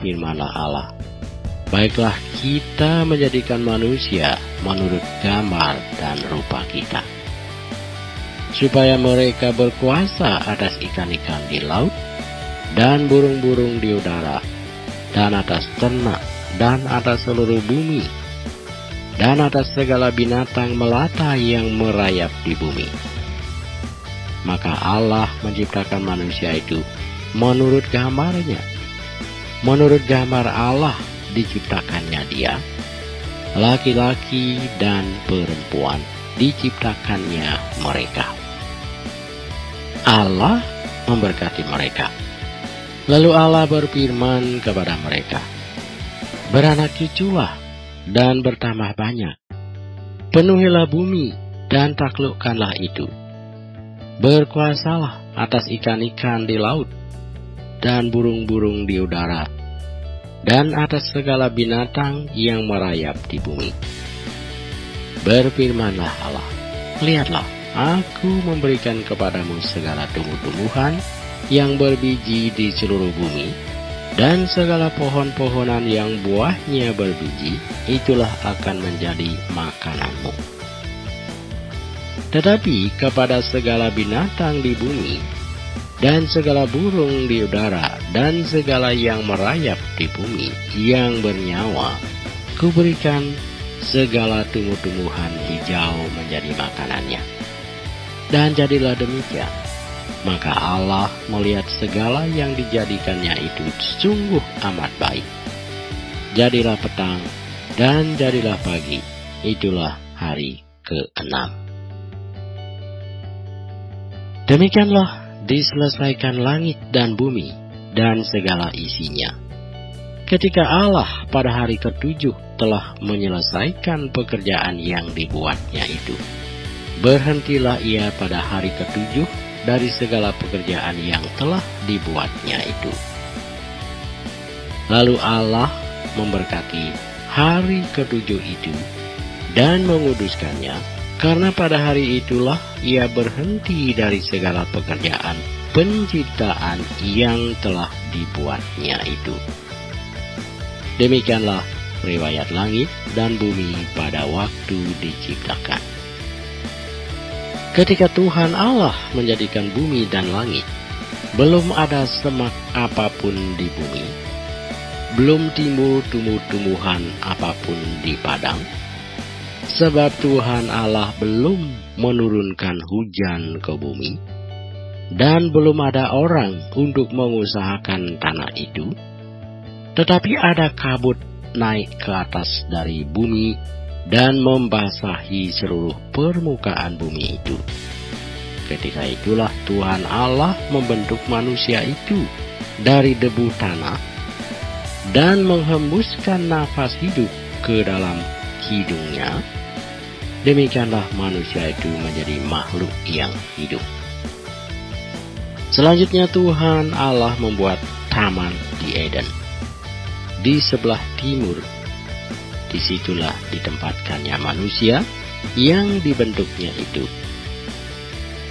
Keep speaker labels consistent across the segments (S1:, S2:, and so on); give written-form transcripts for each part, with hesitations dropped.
S1: berfirmanlah Allah, baiklah kita menjadikan manusia menurut gambar dan rupa kita, supaya mereka berkuasa atas ikan-ikan di laut, dan burung-burung di udara, dan atas ternak, dan atas seluruh bumi, dan atas segala binatang melata yang merayap di bumi. Maka Allah menciptakan manusia itu menurut gambarnya. Menurut gambar Allah diciptakannya dia, laki-laki dan perempuan diciptakannya mereka. Allah memberkati mereka. Lalu Allah berfirman kepada mereka, beranak cuculah dan bertambah banyak, penuhilah bumi dan taklukkanlah itu, berkuasalah atas ikan-ikan di laut dan burung-burung di udara, dan atas segala binatang yang merayap di bumi. Berfirmanlah Allah, lihatlah, aku memberikan kepadamu segala tumbuh-tumbuhan yang berbiji di seluruh bumi, dan segala pohon-pohonan yang buahnya berbiji, itulah akan menjadi makananmu. Tetapi kepada segala binatang di bumi, dan segala burung di udara, dan segala yang merayap di bumi yang bernyawa, kuberikan segala tumbuh-tumbuhan hijau menjadi makanannya. Dan jadilah demikian. Maka Allah melihat segala yang dijadikannya itu sungguh amat baik. Jadilah petang dan jadilah pagi, itulah hari ke-6. Demikianlah diselesaikan langit dan bumi dan segala isinya. Ketika Allah pada hari ke-7 telah menyelesaikan pekerjaan yang dibuatnya itu, berhentilah ia pada hari ke-7 dari segala pekerjaan yang telah dibuatnya itu. Lalu Allah memberkati hari ke-7 itu dan menguduskannya, karena pada hari itulah ia berhenti dari segala pekerjaan penciptaan yang telah dibuatnya itu. Demikianlah riwayat langit dan bumi pada waktu diciptakan. Ketika Tuhan Allah menjadikan bumi dan langit, belum ada semak apapun di bumi, belum timbul tumbuh-tumbuhan apapun di padang, sebab Tuhan Allah belum menurunkan hujan ke bumi, dan belum ada orang untuk mengusahakan tanah itu, tetapi ada kabut naik ke atas dari bumi, dan membasahi seluruh permukaan bumi itu. Ketika itulah Tuhan Allah membentuk manusia itu dari debu tanah, dan menghembuskan nafas hidup ke dalam hidungnya. Demikianlah manusia itu menjadi makhluk yang hidup. Selanjutnya Tuhan Allah membuat taman di Eden, di sebelah timur. Disitulah ditempatkannya manusia yang dibentuknya itu.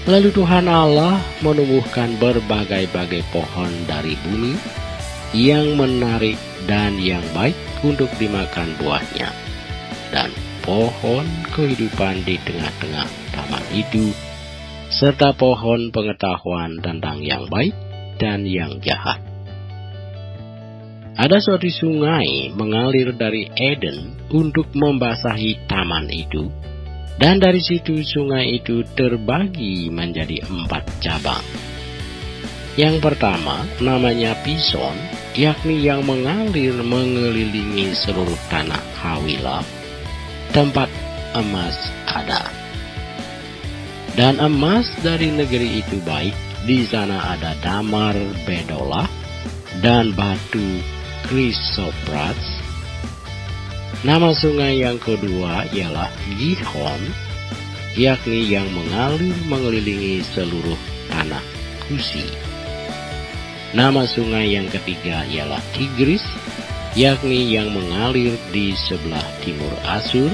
S1: Lalu Tuhan Allah menumbuhkan berbagai-bagai pohon dari bumi yang menarik dan yang baik untuk dimakan buahnya, dan pohon kehidupan di tengah-tengah taman itu, serta pohon pengetahuan tentang yang baik dan yang jahat. Ada suatu sungai mengalir dari Eden untuk membasahi taman itu, dan dari situ sungai itu terbagi menjadi 4 cabang. Yang pertama namanya Pison, yakni yang mengalir mengelilingi seluruh tanah Hawilah, tempat emas ada. Dan emas dari negeri itu baik, di sana ada damar bedolah dan batu Chrysoprase. Nama sungai yang kedua ialah Gihon, yakni yang mengalir mengelilingi seluruh tanah Kusi. Nama sungai yang ketiga ialah Tigris, yakni yang mengalir di sebelah timur Asur.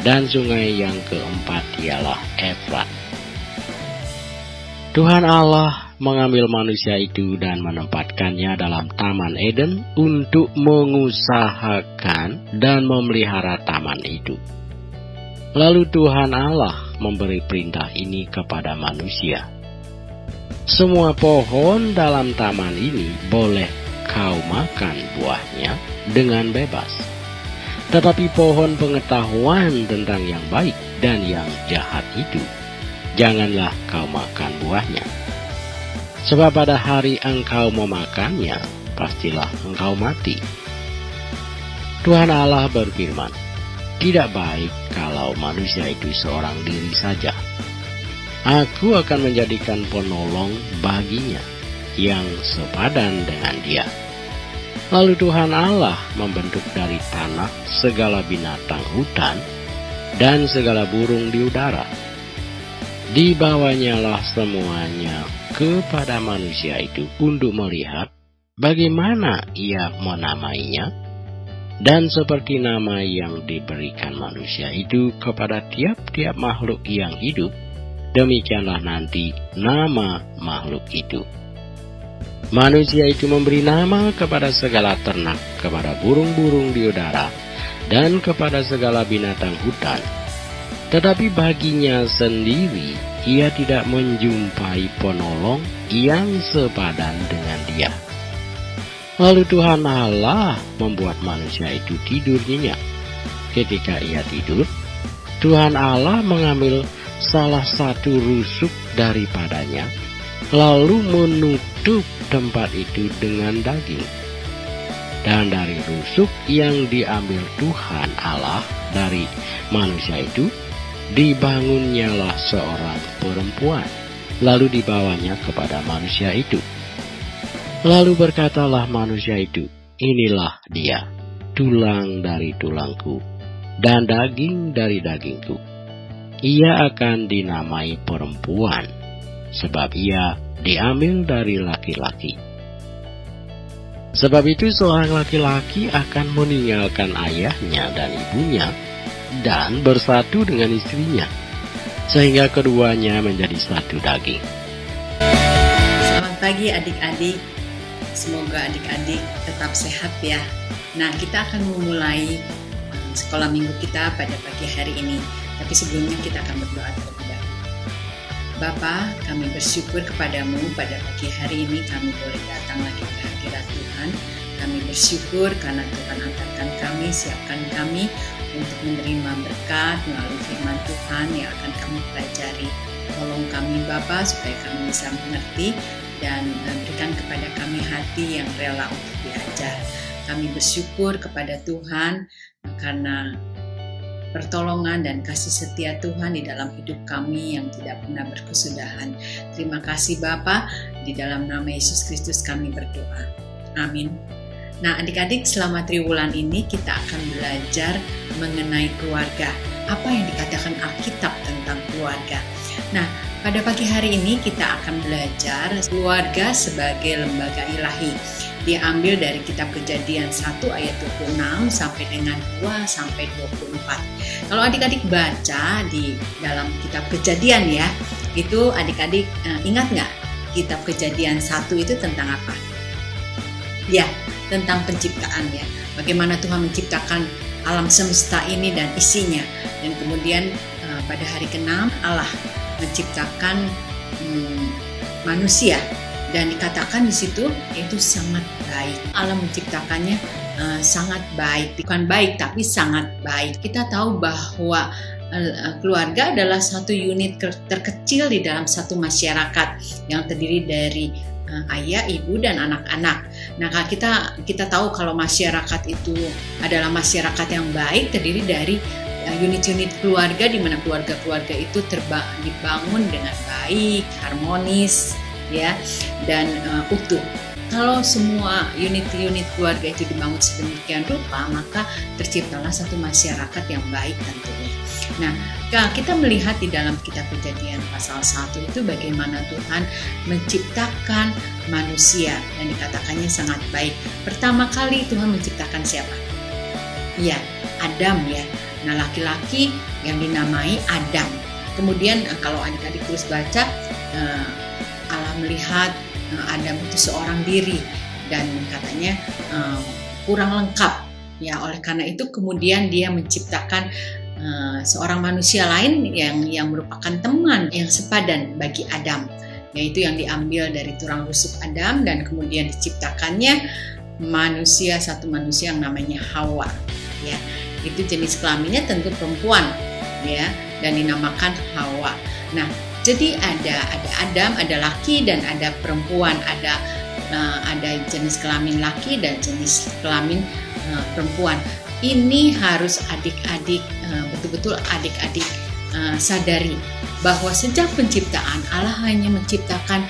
S1: Dan sungai yang keempat ialah Efrat. Tuhan Allah mengambil manusia itu dan menempatkannya dalam Taman Eden untuk mengusahakan dan memelihara taman itu. Lalu Tuhan Allah memberi perintah ini kepada manusia. Semua pohon dalam taman ini boleh kau makan buahnya dengan bebas. Tetapi pohon pengetahuan tentang yang baik dan yang jahat itu, janganlah kau makan buahnya. Sebab pada hari engkau memakannya, pastilah engkau mati. Tuhan Allah berfirman, tidak baik kalau manusia itu seorang diri saja. Aku akan menjadikan penolong baginya yang sepadan dengan dia. Lalu Tuhan Allah membentuk dari tanah segala binatang hutan dan segala burung di udara. Dibawanyalah semuanya kepada manusia itu untuk melihat bagaimana ia menamainya, dan seperti nama yang diberikan manusia itu kepada tiap-tiap makhluk yang hidup, demikianlah nanti nama makhluk itu. Manusia itu memberi nama kepada segala ternak, kepada burung-burung di udara, dan kepada segala binatang hutan. Tetapi baginya sendiri, ia tidak menjumpai penolong yang sepadan dengan dia. Lalu Tuhan Allah membuat manusia itu tidur nyenyak. Ketika ia tidur, Tuhan Allah mengambil salah satu rusuk daripadanya, lalu menutup tempat itu dengan daging. Dan dari rusuk yang diambil Tuhan Allah dari manusia itu, dibangunnyalah seorang perempuan, lalu dibawanya kepada manusia itu. Lalu berkatalah manusia itu, inilah dia, tulang dari tulangku, dan daging dari dagingku. Ia akan dinamai perempuan, sebab ia diambil dari laki-laki. Sebab itu seorang laki-laki akan meninggalkan ayahnya dan ibunya, dan bersatu dengan istrinya, sehingga keduanya menjadi satu daging.
S2: Selamat pagi adik-adik, semoga adik-adik tetap sehat ya. Nah, kita akan memulai sekolah minggu kita pada pagi hari ini. Tapi sebelumnya kita akan berdoa terlebih dahulu. Bapa, kami bersyukur kepadamu pada pagi hari ini kami boleh datang lagi ke hadirat Tuhan. Kami bersyukur karena Tuhan antarkan kami, siapkan kami untuk menerima berkat melalui firman Tuhan yang akan kami pelajari. Tolong kami Bapa supaya kami bisa mengerti dan berikan kepada kami hati yang rela untuk belajar. Kami bersyukur kepada Tuhan karena pertolongan dan kasih setia Tuhan di dalam hidup kami yang tidak pernah berkesudahan. Terima kasih Bapa, di dalam nama Yesus Kristus kami berdoa. Amin. Nah adik-adik, selama triwulan ini kita akan belajar mengenai keluarga. Apa yang dikatakan Alkitab tentang keluarga. Nah pada pagi hari ini kita akan belajar keluarga sebagai lembaga ilahi. Diambil dari kitab Kejadian 1 ayat 26 sampai dengan 2 sampai 24. Kalau adik-adik baca di dalam kitab Kejadian ya, itu adik-adik ingat nggak kitab Kejadian 1 itu tentang apa? Ya, tentang penciptaan ya. Bagaimana Tuhan menciptakan alam semesta ini dan isinya. Dan kemudian pada hari ke-6 Allah menciptakan manusia. Dan dikatakan di situ itu sangat baik. Allah menciptakannya sangat baik, bukan baik tapi sangat baik. Kita tahu bahwa keluarga adalah satu unit terkecil di dalam satu masyarakat yang terdiri dari ayah, ibu, dan anak-anak. Nah, kita tahu kalau masyarakat itu adalah masyarakat yang baik, terdiri dari unit-unit keluarga di mana keluarga-keluarga itu dibangun dengan baik, harmonis, ya, dan utuh. Kalau semua unit-unit keluarga itu dibangun sedemikian rupa, maka terciptalah satu masyarakat yang baik tentunya. Nah, kita melihat di dalam kitab Kejadian pasal 1 itu bagaimana Tuhan menciptakan manusia dan dikatakannya sangat baik. Pertama kali Tuhan menciptakan siapa? Ya, Adam ya. Nah, laki-laki yang dinamai Adam. Kemudian kalau adik-adik terus baca, Allah melihat Adam itu seorang diri dan katanya kurang lengkap. Ya, oleh karena itu kemudian dia menciptakan seorang manusia lain yang merupakan teman yang sepadan bagi Adam, yaitu yang diambil dari tulang rusuk Adam, dan kemudian diciptakannya satu manusia yang namanya Hawa. Ya, itu jenis kelaminnya tentu perempuan, ya, dan dinamakan Hawa. Nah, jadi ada Adam, ada laki dan ada perempuan, ada jenis kelamin laki dan jenis kelamin perempuan. Ini harus adik-adik betul-betul adik-adik sadari bahwa sejak penciptaan Allah hanya menciptakan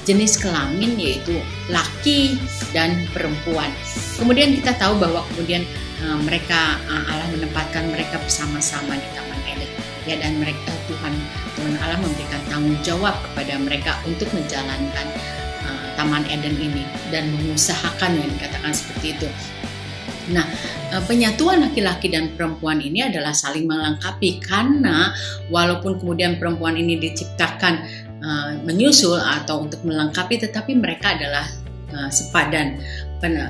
S2: jenis kelamin yaitu laki dan perempuan. Kemudian kita tahu bahwa kemudian Allah menempatkan mereka bersama-sama di Taman Eden. Ya, dan mereka Tuhan Allah memberikan tanggung jawab kepada mereka untuk menjalankan Taman Eden ini dan mengusahakan, yang dikatakan seperti itu. Nah, penyatuan laki-laki dan perempuan ini adalah saling melengkapi, karena walaupun kemudian perempuan ini diciptakan menyusul atau untuk melengkapi, tetapi mereka adalah sepadan.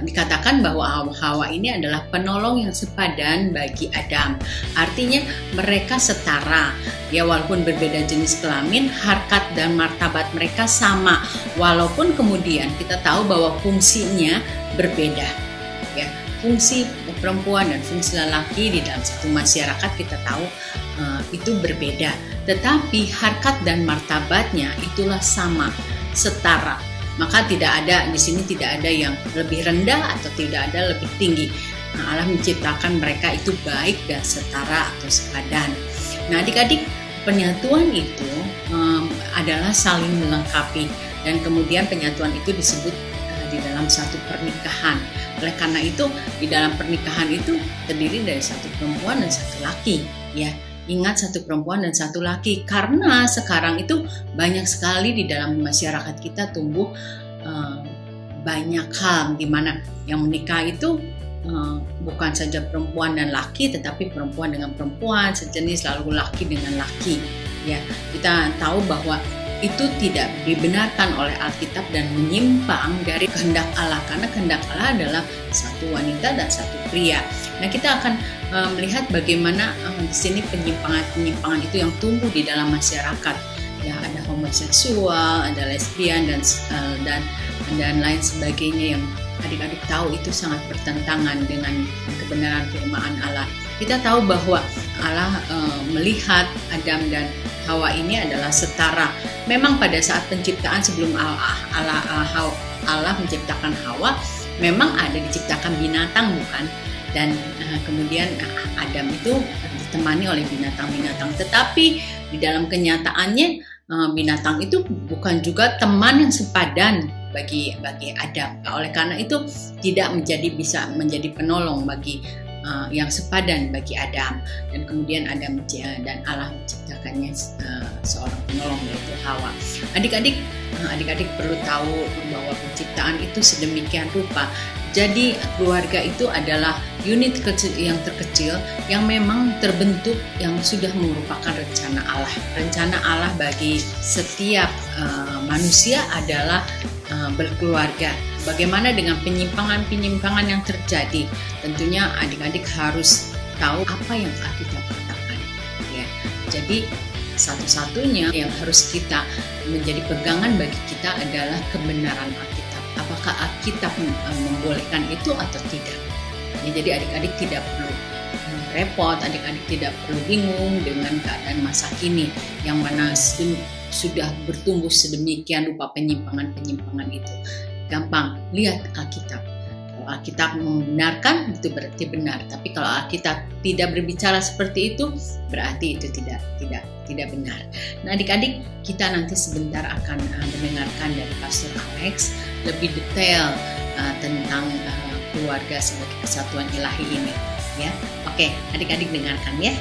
S2: Dikatakan bahwa Hawa ini adalah penolong yang sepadan bagi Adam. Artinya mereka setara. Ya, walaupun berbeda jenis kelamin, harkat dan martabat mereka sama. Walaupun kemudian kita tahu bahwa fungsinya berbeda. Ya, fungsi perempuan dan fungsi lelaki di dalam satu masyarakat kita tahu itu berbeda. Tetapi harkat dan martabatnya itulah sama, setara. Maka tidak ada di sini, tidak ada yang lebih rendah atau tidak ada lebih tinggi. Allah menciptakan mereka itu baik dan setara atau sepadan. Nah, adik-adik, penyatuan itu adalah saling melengkapi, dan kemudian penyatuan itu disebut di dalam satu pernikahan. Oleh karena itu, di dalam pernikahan itu terdiri dari satu perempuan dan satu laki, ya. Ingat, satu perempuan dan satu laki, karena sekarang itu banyak sekali di dalam masyarakat kita tumbuh banyak hal di mana yang menikah itu bukan saja perempuan dan laki, tetapi perempuan dengan perempuan sejenis, lalu laki dengan laki. Ya, kita tahu bahwa itu tidak dibenarkan oleh Alkitab dan menyimpang dari kehendak Allah, karena kehendak Allah adalah satu wanita dan satu pria. Nah, kita akan melihat bagaimana di sini penyimpangan itu yang tumbuh di dalam masyarakat. Ya, ada homoseksual, ada lesbian dan lain sebagainya yang adik-adik tahu itu sangat bertentangan dengan kebenaran firman Allah. Kita tahu bahwa Allah melihat Adam dan Hawa ini adalah setara. Memang pada saat penciptaan sebelum Allah menciptakan Hawa, memang ada diciptakan binatang, bukan? Dan kemudian Adam itu ditemani oleh binatang-binatang. Tetapi di dalam kenyataannya binatang itu bukan juga teman yang sepadan bagi Adam. Oleh karena itu tidak bisa menjadi penolong bagi yang sepadan bagi Adam. Dan kemudian Adam dan Allah menciptakannya seorang penolong, yaitu Hawa. Adik-adik perlu tahu bahwa penciptaan itu sedemikian rupa. Jadi keluarga itu adalah unit yang terkecil yang memang terbentuk, yang sudah merupakan rencana Allah. Rencana Allah bagi setiap manusia adalah berkeluarga. Bagaimana dengan penyimpangan yang terjadi? Tentunya adik-adik harus tahu apa yang Alkitab katakan. Ya, jadi satu-satunya yang harus kita menjadi pegangan bagi kita adalah kebenaran Alkitab. Apakah Alkitab membolehkan itu atau tidak? Ya, jadi adik-adik tidak perlu repot, adik-adik tidak perlu bingung dengan keadaan masa kini yang mana sudah bertumbuh sedemikian rupa penyimpangan itu. Gampang, lihat Alkitab. Kalau Alkitab membenarkan, itu berarti benar. Tapi kalau Alkitab tidak berbicara seperti itu, berarti itu tidak benar. Nah, adik-adik, kita nanti sebentar akan mendengarkan dari Pastor Alex lebih detail tentang keluarga sebagai kesatuan ilahi ini. Ya, oke, adik-adik dengarkan ya.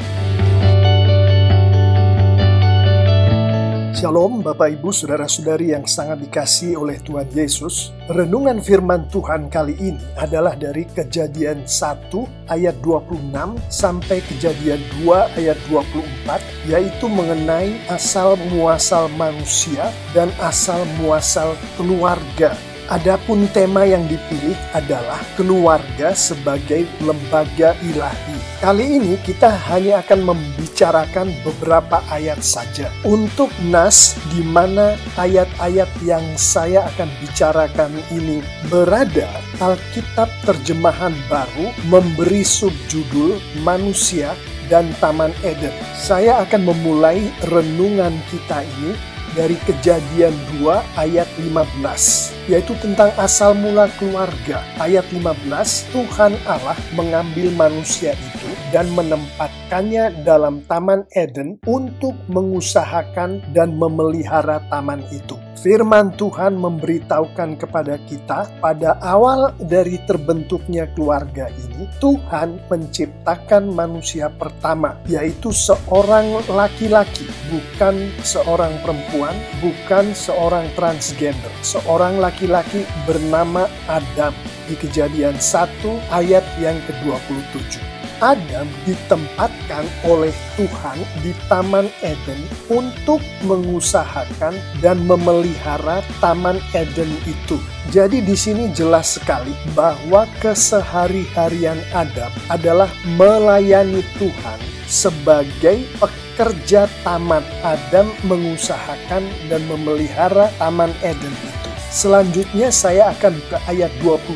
S3: Shalom Bapak Ibu Saudara-saudari yang sangat dikasihi oleh Tuhan Yesus. Renungan firman Tuhan kali ini adalah dari Kejadian 1 ayat 26 sampai Kejadian 2 ayat 24 yaitu mengenai asal-muasal manusia dan asal-muasal keluarga. Adapun tema yang dipilih adalah keluarga sebagai lembaga ilahi. Kali ini kita hanya akan membicarakan beberapa ayat saja. Untuk nas di mana ayat-ayat yang saya akan bicarakan ini berada, Alkitab terjemahan baru memberi subjudul Manusia dan Taman Eden. Saya akan memulai renungan kita ini dari Kejadian 2 ayat 15, yaitu tentang asal mula keluarga. Ayat 15, Tuhan Allah mengambil manusia itu dan menempatkannya dalam Taman Eden untuk mengusahakan dan memelihara taman itu. Firman Tuhan memberitahukan kepada kita pada awal dari terbentuknya keluarga ini, Tuhan menciptakan manusia pertama, yaitu seorang laki-laki, bukan seorang perempuan, bukan seorang transgender, seorang laki-laki bernama Adam. Di Kejadian 1 ayat yang ke-27. Adam ditempatkan oleh Tuhan di Taman Eden untuk mengusahakan dan memelihara Taman Eden itu. Jadi di sini jelas sekali bahwa kesehari-harian Adam adalah melayani Tuhan sebagai pekerja taman. Adam mengusahakan dan memelihara Taman Eden itu. Selanjutnya saya akan ke ayat 22,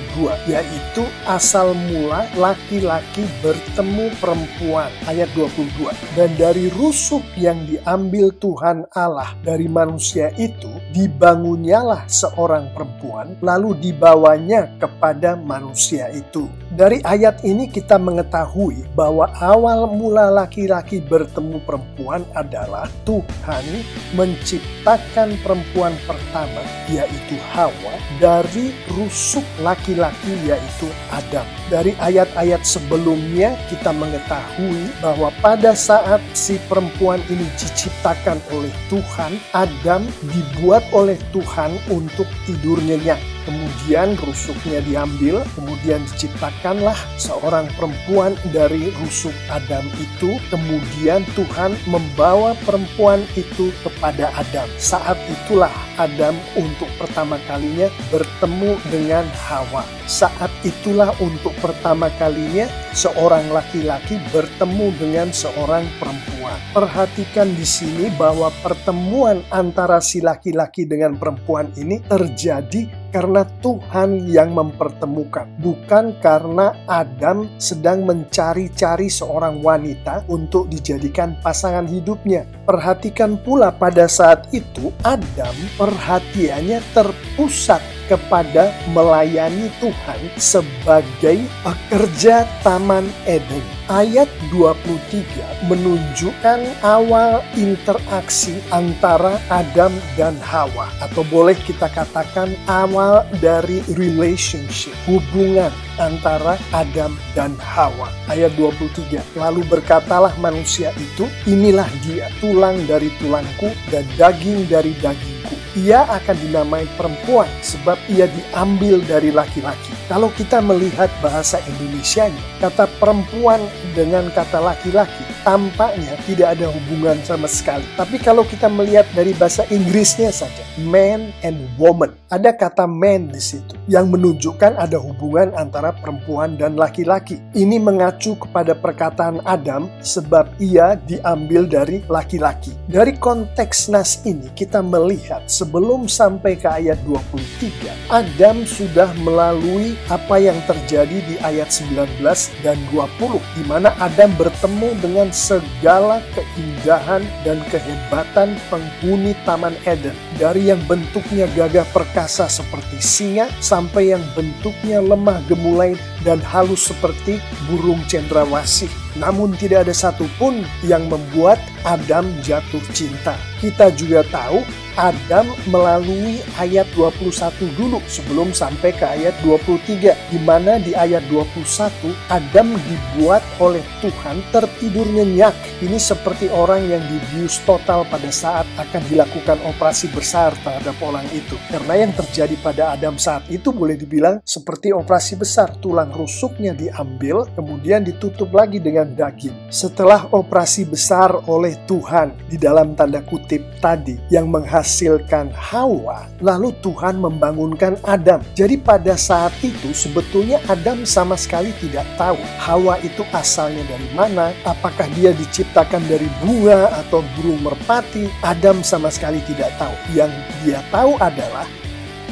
S3: yaitu asal mula laki-laki bertemu perempuan. Ayat 22. Dan dari rusuk yang diambil Tuhan Allah dari manusia itu, dibangunnyalah seorang perempuan, lalu dibawanya kepada manusia itu. Dari ayat ini kita mengetahui bahwa awal mula laki-laki bertemu perempuan adalah Tuhan menciptakan perempuan pertama, yaitu Hawa, dari rusuk laki-laki, yaitu Adam. Dari ayat-ayat sebelumnya kita mengetahui bahwa pada saat si perempuan ini diciptakan oleh Tuhan, Adam dibuat oleh Tuhan untuk tidur nyenyak. Kemudian rusuknya diambil, kemudian diciptakanlah seorang perempuan dari rusuk Adam itu. Kemudian Tuhan membawa perempuan itu kepada Adam. Saat itulah Adam untuk pertama kalinya bertemu dengan Hawa. Saat itulah untuk pertama kalinya seorang laki-laki bertemu dengan seorang perempuan. Perhatikan di sini bahwa pertemuan antara si laki-laki dengan perempuan ini terjadi karena Tuhan yang mempertemukan, bukan karena Adam sedang mencari-cari seorang wanita untuk dijadikan pasangan hidupnya. Perhatikan pula pada saat itu Adam perhatiannya terpusat kepada melayani Tuhan sebagai pekerja Taman Eden. Ayat 23 menunjukkan awal interaksi antara Adam dan Hawa, atau boleh kita katakan awal dari relationship, hubungan antara Adam dan Hawa. Ayat 23, lalu berkatalah manusia itu, inilah dia, tulang dari tulangku dan daging dari dagingku. Ia akan dinamai perempuan sebab ia diambil dari laki-laki. Kalau kita melihat bahasa Indonesianya, kata perempuan dengan kata laki-laki tampaknya tidak ada hubungan sama sekali. Tapi kalau kita melihat dari bahasa Inggrisnya saja, man and woman, ada kata man di situ yang menunjukkan ada hubungan antara perempuan dan laki-laki. Ini mengacu kepada perkataan Adam sebab ia diambil dari laki-laki. Dari konteks nas ini kita melihat sebelum sampai ke ayat 23, Adam sudah melalui apa yang terjadi di ayat 19 dan 20, di mana Adam bertemu dengan segala keindahan dan kehebatan penghuni Taman Eden. Dari yang bentuknya gagah perkasa seperti singa, sampai yang bentuknya lemah gemulai dan halus seperti burung cendrawasih. Namun tidak ada satupun yang membuat Adam jatuh cinta. Kita juga tahu Adam melalui ayat 21 dulu sebelum sampai ke ayat 23, di mana di ayat 21 Adam dibuat oleh Tuhan tertidur nyenyak. Ini seperti orang yang dibius total pada saat akan dilakukan operasi besar terhadap orang itu. Karena yang terjadi pada Adam saat itu boleh dibilang seperti operasi besar. Tulang rusuknya diambil, kemudian ditutup lagi dengan daging. Setelah operasi besar oleh Tuhan di dalam tanda kutip tadi yang menghasilkan Hawa, lalu Tuhan membangunkan Adam. Jadi pada saat itu sebetulnya Adam sama sekali tidak tahu Hawa itu asalnya dari mana, apakah dia diciptakan dari bunga atau burung merpati. Adam sama sekali tidak tahu. Yang dia tahu adalah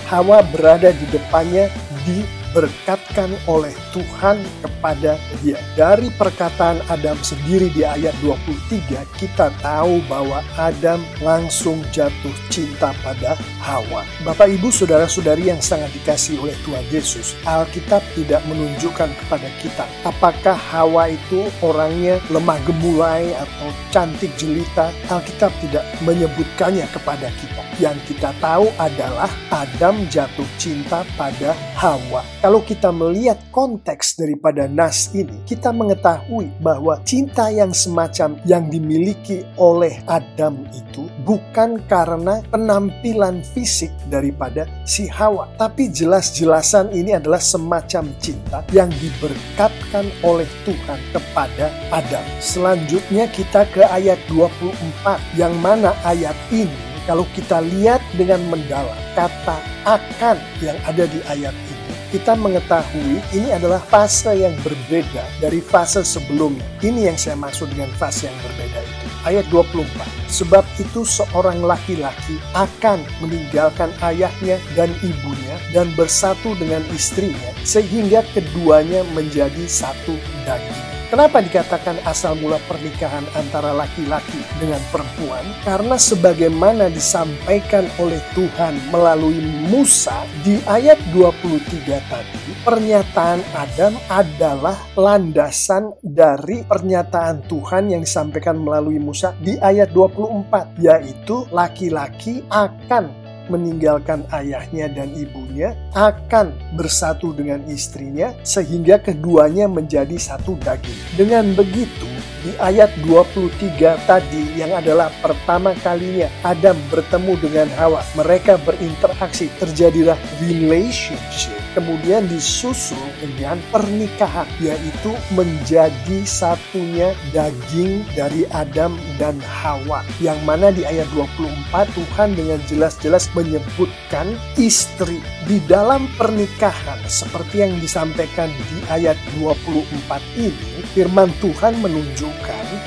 S3: Hawa berada di depannya, diberkatkan oleh Tuhan kepada dia. Dari perkataan Adam sendiri di ayat 23, kita tahu bahwa Adam langsung jatuh cinta pada Hawa. Bapak, Ibu, saudara-saudari yang sangat dikasihi oleh Tuhan Yesus, Alkitab tidak menunjukkan kepada kita apakah Hawa itu orangnya lemah gemulai atau cantik jelita. Alkitab tidak menyebutkannya kepada kita. Yang kita tahu adalah Adam jatuh cinta pada Hawa. Kalau kita melihat konteks daripada nas ini, kita mengetahui bahwa cinta yang semacam yang dimiliki oleh Adam itu bukan karena penampilan fisik daripada si Hawa, tapi jelas-jelasan ini adalah semacam cinta yang diberkatkan oleh Tuhan kepada Adam. Selanjutnya kita ke ayat 24, yang mana ayat ini kalau kita lihat dengan mendalam kata akan yang ada di ayat ini, kita mengetahui ini adalah fase yang berbeda dari fase sebelumnya. Ini yang saya maksud dengan fase yang berbeda itu. Ayat 24, sebab itu seorang laki-laki akan meninggalkan ayahnya dan ibunya dan bersatu dengan istrinya, sehingga keduanya menjadi satu daging. Kenapa dikatakan asal mula pernikahan antara laki-laki dengan perempuan? Karena sebagaimana disampaikan oleh Tuhan melalui Musa di ayat 23 tadi, pernyataan Adam adalah landasan dari pernyataan Tuhan yang disampaikan melalui Musa di ayat 24, yaitu laki-laki akan meninggalkan ayahnya dan ibunya, akan bersatu dengan istrinya, sehingga keduanya menjadi satu daging. Dengan begitu, di ayat 23 tadi yang adalah pertama kalinya Adam bertemu dengan Hawa, mereka berinteraksi, terjadilah relationship, kemudian disusul dengan pernikahan, yaitu menjadi satunya daging dari Adam dan Hawa. Yang mana di ayat 24 Tuhan dengan jelas-jelas menyebutkan istri di dalam pernikahan. Seperti yang disampaikan di ayat 24 ini, firman Tuhan menunjukkan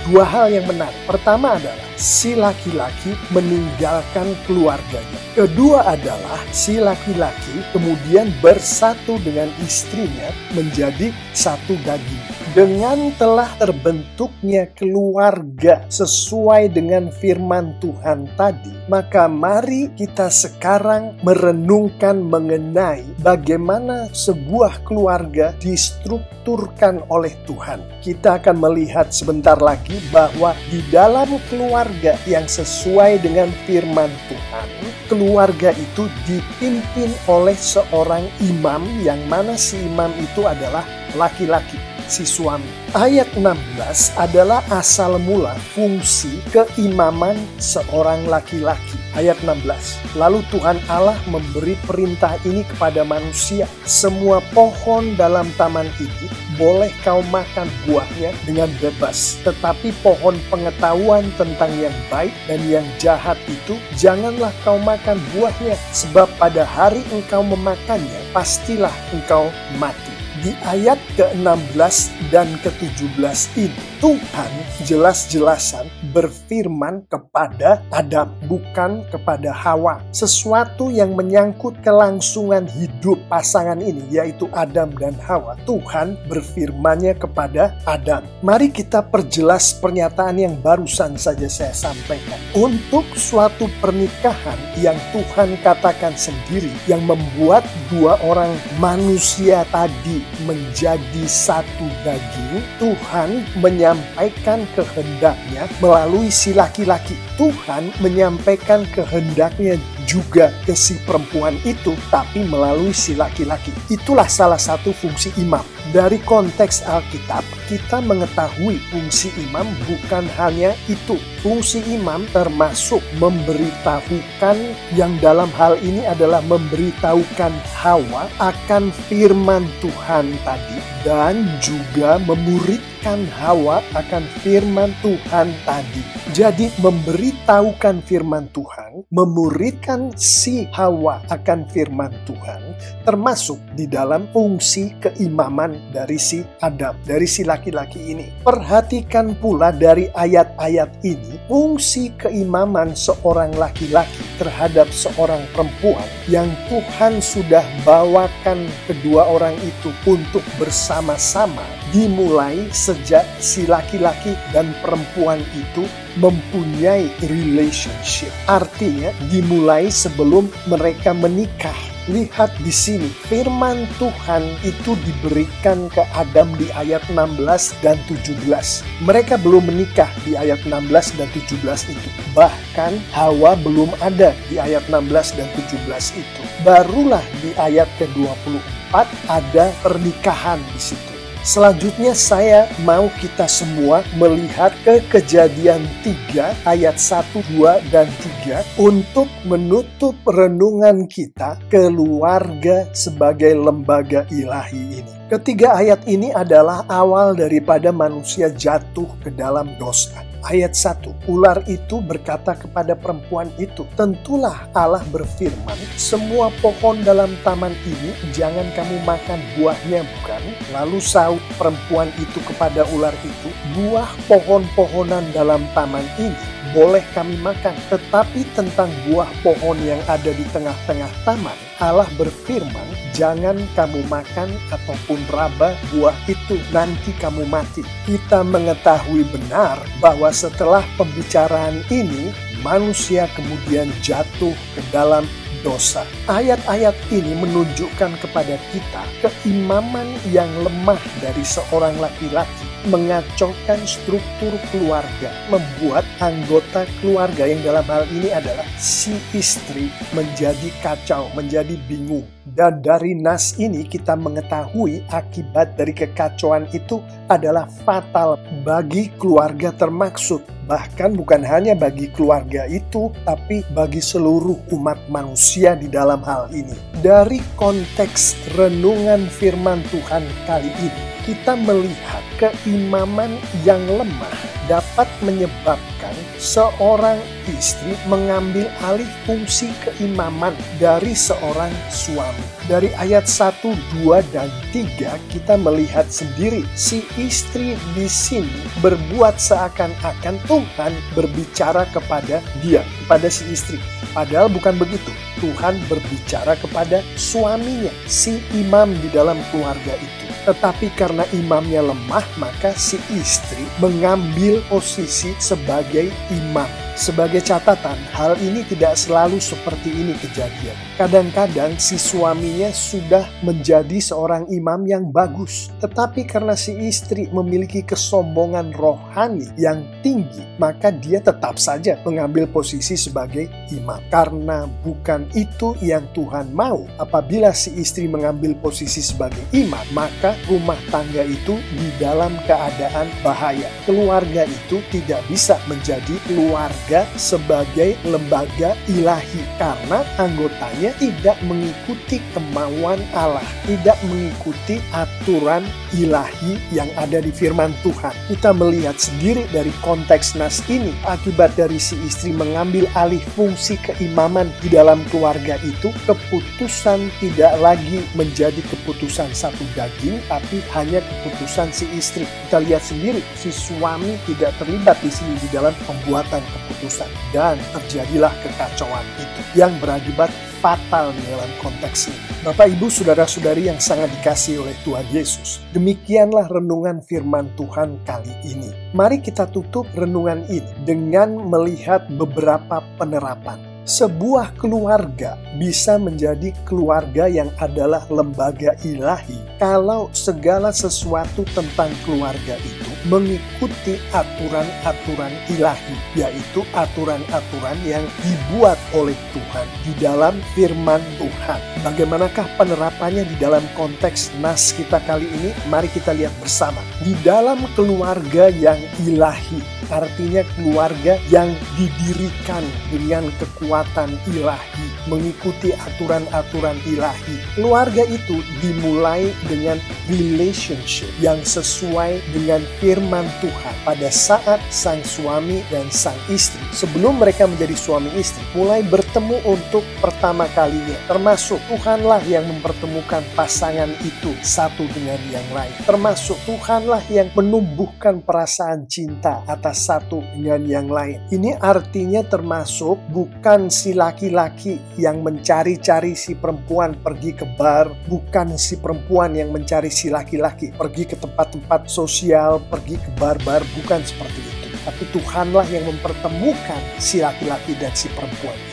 S3: dua hal yang menarik. Pertama adalah si laki-laki meninggalkan keluarganya. Kedua adalah si laki-laki kemudian bersatu dengan istrinya menjadi satu daging. Dengan telah terbentuknya keluarga sesuai dengan firman Tuhan tadi, maka mari kita sekarang merenungkan mengenai bagaimana sebuah keluarga distrukturkan oleh Tuhan. Kita akan melihat sebentar lagi bahwa di dalam keluarga yang sesuai dengan firman Tuhan, keluarga itu dipimpin oleh seorang imam, yang mana si imam itu adalah laki-laki, si suami. Ayat 16 adalah asal mula fungsi keimaman seorang laki-laki. Ayat 16, lalu Tuhan Allah memberi perintah ini kepada manusia, semua pohon dalam taman ini boleh kau makan buahnya dengan bebas, tetapi pohon pengetahuan tentang yang baik dan yang jahat itu janganlah kau makan buahnya, sebab pada hari engkau memakannya pastilah engkau mati. Di ayat ke-16 dan ke-17 ini, Tuhan jelas-jelasan berfirman kepada Adam, bukan kepada Hawa. Sesuatu yang menyangkut kelangsungan hidup pasangan ini, yaitu Adam dan Hawa, Tuhan berfirmannya kepada Adam. Mari kita perjelas pernyataan yang barusan saja saya sampaikan. Untuk suatu pernikahan yang Tuhan katakan sendiri, yang membuat dua orang manusia tadi menjadi satu daging, Tuhan menyampaikan kehendaknya melalui si laki-laki. Tuhan menyampaikan kehendaknya juga ke si perempuan itu, tapi melalui si laki-laki. Itulah salah satu fungsi imam. Dari konteks Alkitab, kita mengetahui fungsi imam bukan hanya itu. Fungsi imam termasuk memberitahukan, yang dalam hal ini adalah memberitahukan Hawa akan firman Tuhan tadi, dan juga memuridkan Hawa akan firman Tuhan tadi. Jadi memberitahukan firman Tuhan, memuridkan si Hawa akan firman Tuhan, termasuk di dalam fungsi keimaman dari si Adam, dari si laki-laki ini. Perhatikan pula dari ayat-ayat ini, fungsi keimaman seorang laki-laki terhadap seorang perempuan yang Tuhan sudah bawakan kedua orang itu untuk bersama-sama, dimulai sejak si laki-laki dan perempuan itu mempunyai relationship. Artinya dimulai sebelum mereka menikah. Lihat di sini, firman Tuhan itu diberikan ke Adam di ayat 16 dan 17. Mereka belum menikah di ayat 16 dan 17 itu. Bahkan Hawa belum ada di ayat 16 dan 17 itu. Barulah di ayat ke-24 ada pernikahan di situ. Selanjutnya saya mau kita semua melihat ke Kejadian 3 ayat 1, 2, dan 3 untuk menutup renungan kita keluarga sebagai lembaga ilahi ini. Ketiga ayat ini adalah awal daripada manusia jatuh ke dalam dosa. Ayat 1, ular itu berkata kepada perempuan itu, tentulah Allah berfirman, semua pohon dalam taman ini jangan kamu makan buahnya, bukan? Lalu sahut perempuan itu kepada ular itu, buah pohon-pohonan dalam taman ini boleh kami makan, tetapi tentang buah pohon yang ada di tengah-tengah taman, Allah berfirman, jangan kamu makan ataupun raba buah itu, nanti kamu mati. Kita mengetahui benar bahwa setelah pembicaraan ini, manusia kemudian jatuh ke dalam dosa. Ayat-ayat ini menunjukkan kepada kita keimaman yang lemah dari seorang laki-laki, mengacaukan struktur keluarga, membuat anggota keluarga yang dalam hal ini adalah si istri menjadi kacau, menjadi bingung. Dan dari nas ini kita mengetahui akibat dari kekacauan itu adalah fatal bagi keluarga termaksud. Bahkan bukan hanya bagi keluarga itu, tapi bagi seluruh umat manusia di dalam hal ini. Dari konteks renungan firman Tuhan kali ini, kita melihat keimaman yang lemah dapat menyebabkan seorang istri mengambil alih fungsi keimaman dari seorang suami. Dari ayat 1, 2, dan 3 kita melihat sendiri si istri di sini berbuat seakan-akan Tuhan berbicara kepada dia, kepada si istri. Padahal bukan begitu. Tuhan berbicara kepada suaminya, si imam di dalam keluarga itu. Tetapi karena imamnya lemah, maka si istri mengambil posisi sebagai imam. Sebagai catatan, hal ini tidak selalu seperti ini kejadian. Kadang-kadang si suaminya sudah menjadi seorang imam yang bagus. Tetapi karena si istri memiliki kesombongan rohani yang tinggi, maka dia tetap saja mengambil posisi sebagai imam. Karena bukan itu yang Tuhan mau. Apabila si istri mengambil posisi sebagai imam, maka rumah tangga itu di dalam keadaan bahaya. Keluarga itu tidak bisa menjadi keluarga sebagai lembaga ilahi karena anggotanya tidak mengikuti kemauan Allah, tidak mengikuti aturan ilahi yang ada di firman Tuhan. Kita melihat sendiri dari konteks nas ini, akibat dari si istri mengambil alih fungsi keimaman di dalam keluarga itu, keputusan tidak lagi menjadi keputusan satu daging, tapi hanya keputusan si istri. Kita lihat sendiri, si suami tidak terlibat di sini di dalam pembuatan keputusan, dan terjadilah kekacauan itu yang berakibat fatal di dalam konteks ini. Bapak, Ibu, saudara-saudari yang sangat dikasihi oleh Tuhan Yesus, demikianlah renungan firman Tuhan kali ini. Mari kita tutup renungan ini dengan melihat beberapa penerapan. Sebuah keluarga bisa menjadi keluarga yang adalah lembaga ilahi kalau segala sesuatu tentang keluarga itu mengikuti aturan-aturan ilahi, yaitu aturan-aturan yang dibuat oleh Tuhan di dalam firman Tuhan. Bagaimanakah penerapannya di dalam konteks nas kita kali ini? Mari kita lihat bersama. Di dalam keluarga yang ilahi, artinya keluarga yang didirikan dengan kekuatan ilahi, mengikuti aturan-aturan ilahi. Keluarga itu dimulai dengan relationship yang sesuai dengan firman Tuhan pada saat sang suami dan sang istri, sebelum mereka menjadi suami istri, mulai bertemu untuk pertama kalinya. Termasuk Tuhanlah yang mempertemukan pasangan itu satu dengan yang lain. Termasuk Tuhanlah yang menumbuhkan perasaan cinta atas satu dengan yang lain. Ini artinya termasuk bukan si laki-laki yang mencari-cari si perempuan pergi ke bar, bukan si perempuan yang mencari si laki-laki pergi ke tempat-tempat sosial, pergi ke bar-bar, bukan seperti itu. Tapi Tuhanlah yang mempertemukan si laki-laki dan si perempuan itu.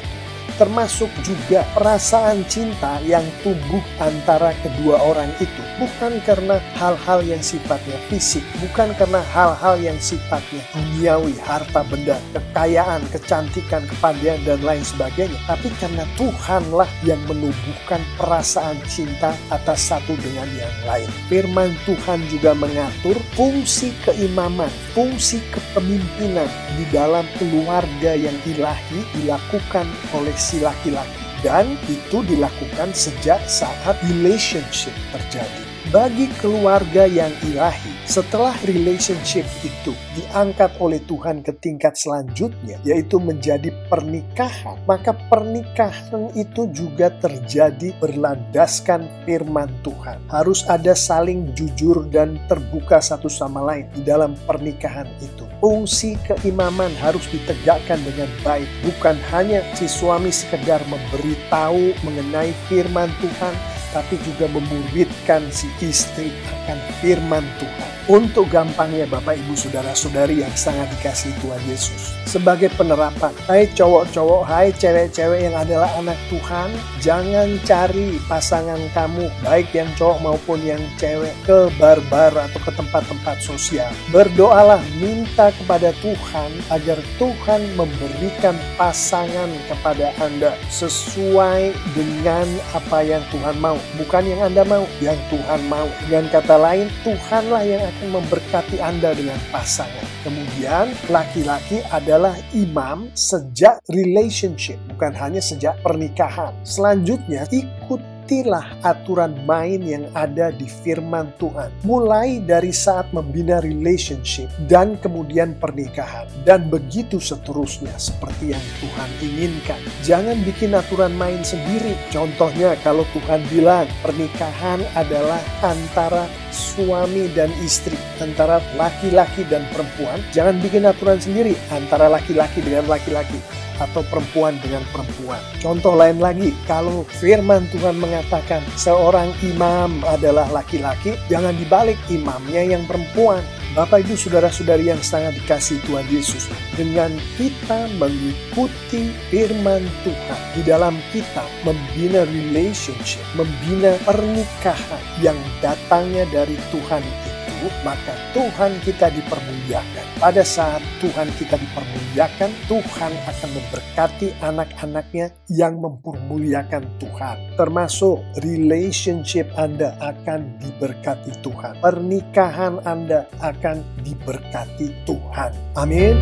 S3: Termasuk juga perasaan cinta yang tumbuh antara kedua orang itu. Bukan karena hal-hal yang sifatnya fisik, bukan karena hal-hal yang sifatnya duniawi, harta benda, kekayaan, kecantikan, kepandaian, dan lain sebagainya. Tapi karena Tuhanlah yang menumbuhkan perasaan cinta atas satu dengan yang lain. Firman Tuhan juga mengatur fungsi keimaman, fungsi kepemimpinan di dalam keluarga yang ilahi dilakukan oleh si laki-laki, dan itu dilakukan sejak saat relationship terjadi. Bagi keluarga yang ilahi, setelah relationship itu diangkat oleh Tuhan ke tingkat selanjutnya, yaitu menjadi pernikahan, maka pernikahan itu juga terjadi berlandaskan firman Tuhan. Harus ada saling jujur dan terbuka satu sama lain di dalam pernikahan itu. Fungsi keimaman harus ditegakkan dengan baik, bukan hanya si suami sekedar memberitahu mengenai firman Tuhan, tapi juga memuridkan si istri akan firman Tuhan. Untuk gampangnya Bapak Ibu Saudara-saudari yang sangat dikasihi Tuhan Yesus, sebagai penerapan, hai cowok-cowok, hai cewek-cewek yang adalah anak Tuhan, jangan cari pasangan kamu, baik yang cowok maupun yang cewek, ke bar-bar atau ke tempat-tempat sosial. Berdoalah, minta kepada Tuhan agar Tuhan memberikan pasangan kepada Anda sesuai dengan apa yang Tuhan mau, bukan yang Anda mau, yang Tuhan mau. Dengan kata lain, Tuhanlah yang akan memberkati Anda dengan pasangan. Kemudian laki-laki adalah imam sejak relationship, bukan hanya sejak pernikahan. Selanjutnya, ikutilah aturan main yang ada di firman Tuhan, mulai dari saat membina relationship dan kemudian pernikahan, dan begitu seterusnya seperti yang Tuhan inginkan. Jangan bikin aturan main sendiri. Contohnya, kalau Tuhan bilang pernikahan adalah antara suami dan istri, antara laki-laki dan perempuan, jangan bikin aturan sendiri antara laki-laki dengan laki-laki atau perempuan dengan perempuan. Contoh lain lagi, kalau firman Tuhan mengatakan seorang imam adalah laki-laki, jangan dibalik, imamnya yang perempuan. Bapak Ibu Saudara-saudari yang sangat dikasihi Tuhan Yesus, dengan kita mengikuti firman Tuhan, di dalam kita membina relationship, membina pernikahan yang datangnya dari Tuhan itu, maka Tuhan kita dipermuliakan. Pada saat Tuhan kita dipermuliakan, Tuhan akan memberkati anak-anaknya yang mempermuliakan Tuhan. Termasuk relationship Anda akan diberkati Tuhan. Pernikahan Anda akan diberkati Tuhan. Amin.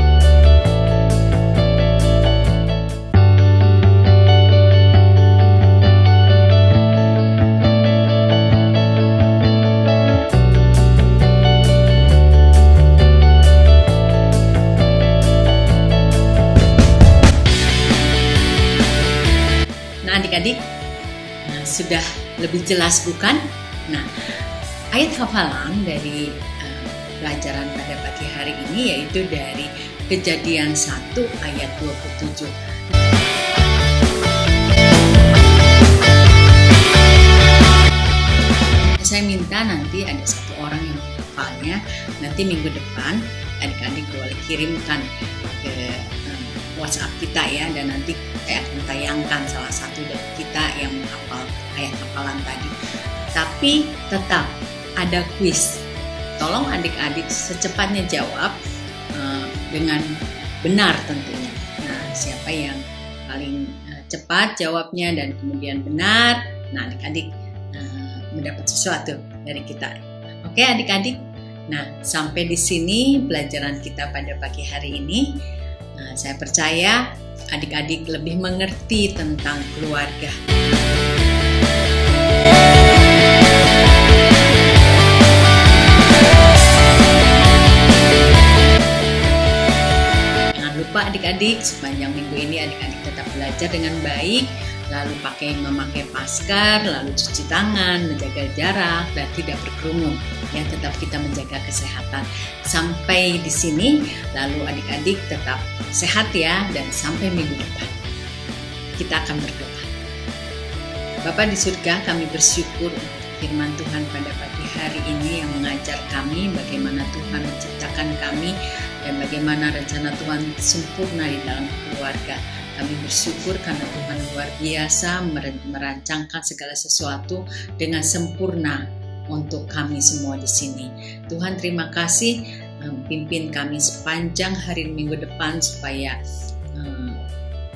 S2: Adik-adik, sudah lebih jelas bukan? Nah, ayat hafalan dari pelajaran pada pagi hari ini yaitu dari Kejadian 1 ayat 27. Saya minta nanti ada satu orang yang menghafalnya. Nanti minggu depan adik-adik boleh kirimkan ke WhatsApp kita ya, dan nanti saya akan tayangkan salah satu dari kita yang menghafal ayat hafalan tadi. Tapi tetap ada kuis. Tolong adik-adik secepatnya jawab dengan benar tentunya. Nah, siapa yang paling cepat jawabnya dan kemudian benar, nah adik-adik mendapat sesuatu dari kita. Oke adik-adik, nah sampai di sini pelajaran kita pada pagi hari ini. Nah, saya percaya adik-adik lebih mengerti tentang keluarga. Jangan lupa adik-adik, sepanjang minggu ini adik-adik tetap belajar dengan baik, lalu memakai masker, lalu cuci tangan, menjaga jarak, dan tidak berkerumun. Ya, tetap kita menjaga kesehatan. Sampai di sini, lalu adik-adik tetap sehat ya, dan sampai minggu depan. Kita akan berdoa. Bapa di surga, kami bersyukur untuk firman Tuhan pada pagi hari ini yang mengajar kami bagaimana Tuhan menciptakan kami dan bagaimana rencana Tuhan sempurna di dalam keluarga. Kami bersyukur karena Tuhan luar biasa merancangkan segala sesuatu dengan sempurna untuk kami semua di sini. Tuhan terima kasih, pimpin kami sepanjang hari minggu depan supaya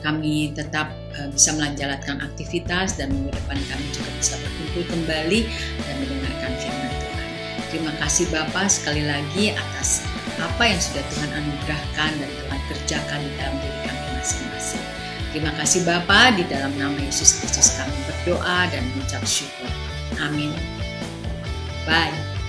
S2: kami tetap bisa melanjutkan aktivitas, dan minggu depan kami juga bisa berkumpul kembali dan mendengarkan firman Tuhan. Terima kasih Bapa sekali lagi atas apa yang sudah Tuhan anugerahkan dan Tuhan kerjakan di dalam diri kami masing-masing. Terima kasih Bapa, di dalam nama Yesus Kristus kami berdoa dan mengucap syukur. Amin. Bye.